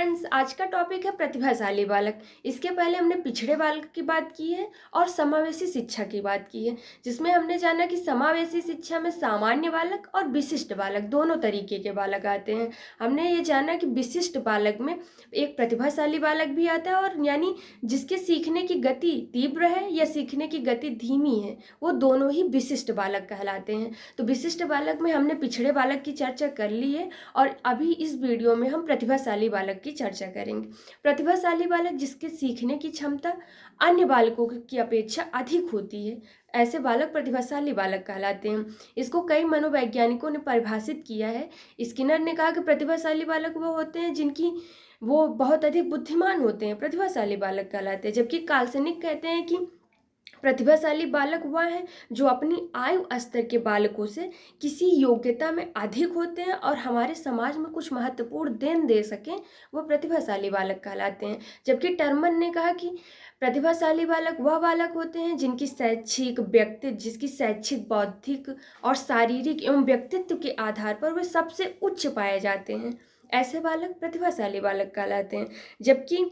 Friends, आज का topic है प्रतिभाशाली बालक। इसके पहले हमने पिछड़े बालक की बात की है और समावेशी शिक्षा की बात की है, जिसमें हमने जाना कि समावेशी शिक्षा में सामान्य बालक और विशिष्ट बालक दोनों तरीके के बालक आते हैं। हमने ये जाना कि विशिष्ट बालक में एक प्रतिभाशाली बालक भी आता है, और यानी जिसके सीखने की गति तीव्र है या सीखने की गति धीमी है, वो दोनों ही विशिष्ट बालक कहलाते हैं। तो विशिष्ट बालक में हमने पिछड़े बालक की चर्चा कर ली है, और अभी इस वीडियो में हम प्रतिभाशाली बालक की चर्चा करेंगे। प्रतिभाशाली बालक जिसके सीखने की क्षमता अन्य बालकों की अपेक्षा अधिक होती है, ऐसे बालक प्रतिभाशाली बालक कहलाते हैं। इसको कई मनोवैज्ञानिकों ने परिभाषित किया है। स्किनर ने कहा कि प्रतिभाशाली बालक वो होते हैं जिनकी वो बहुत अधिक बुद्धिमान होते हैं, प्रतिभाशाली बालक कहलाते हैं। जबकि काल्सनिक कहते हैं कि प्रतिभाशाली बालक वह है जो अपनी आयु स्तर के बालकों से किसी योग्यता में अधिक होते हैं और हमारे समाज में कुछ महत्वपूर्ण देन दे सकें, वो प्रतिभाशाली बालक कहलाते हैं। जबकि टर्मन ने कहा कि प्रतिभाशाली बालक वह बालक होते हैं जिसकी शैक्षिक, बौद्धिक और शारीरिक एवं व्यक्तित्व के आधार पर वे सबसे उच्च पाए जाते हैं। ऐसे बालक प्रतिभाशाली बालक कहलाते हैं। जबकि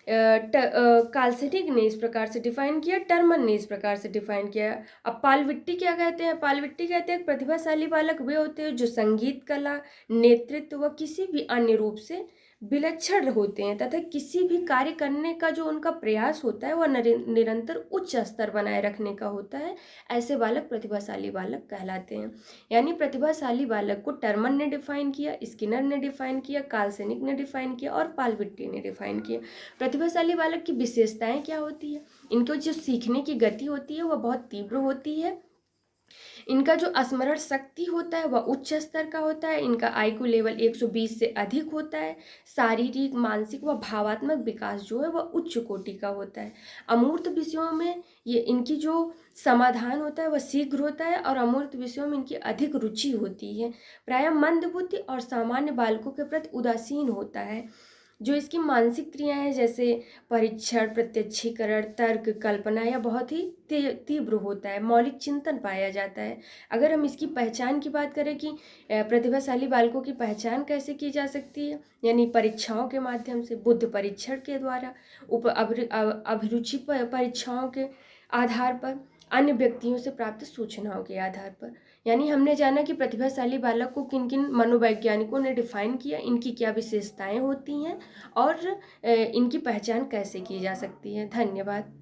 काल्सेटिक ने इस प्रकार से डिफाइन किया, टर्मन ने इस प्रकार से डिफाइन किया। अब पालविट्टी क्या कहते हैं? पालविट्टी कहते हैं प्रतिभाशाली बालक वे होते हैं जो संगीत, कला, नेतृत्व व किसी भी अन्य रूप से विलक्षण होते हैं तथा किसी भी कार्य करने का जो उनका प्रयास होता है वह निरंतर उच्च स्तर बनाए रखने का होता है। ऐसे बालक प्रतिभाशाली बालक कहलाते हैं। यानी प्रतिभाशाली बालक को टर्मन ने डिफाइन किया, स्किनर ने डिफाइन किया, काल्सेनिक ने डिफाइन किया और पालविट्टी ने डिफाइन किया। प्रतिभाशाली बालक की विशेषताएं क्या होती है? इनको जो सीखने की गति होती है वह बहुत तीव्र होती है। इनका जो स्मरण शक्ति होता है वह उच्च स्तर का होता है। इनका आईक्यू लेवल 120 से अधिक होता है। शारीरिक, मानसिक व भावात्मक विकास जो है वह उच्च कोटि का होता है। अमूर्त विषयों में ये इनकी जो समाधान होता है वह शीघ्र होता है, और अमूर्त विषयों में इनकी अधिक रुचि होती है। प्रायः मंदबुद्धि और सामान्य बालकों के प्रति उदासीन होता है। जो इसकी मानसिक क्रियाएं हैं जैसे परीक्षण, प्रत्यक्षीकरण, तर्क, कल्पना या बहुत ही तीव्र होता है। मौलिक चिंतन पाया जाता है। अगर हम इसकी पहचान की बात करें कि प्रतिभाशाली बालकों की पहचान कैसे की जा सकती है, यानी परीक्षाओं के माध्यम से, बुद्धि परीक्षण के द्वारा, अभिरुचि परीक्षाओं के आधार पर, अन्य व्यक्तियों से प्राप्त सूचनाओं के आधार पर। यानी हमने जाना कि प्रतिभाशाली बालक को किन किन मनोवैज्ञानिकों ने डिफाइन किया, इनकी क्या विशेषताएं होती हैं और इनकी पहचान कैसे की जा सकती है। धन्यवाद।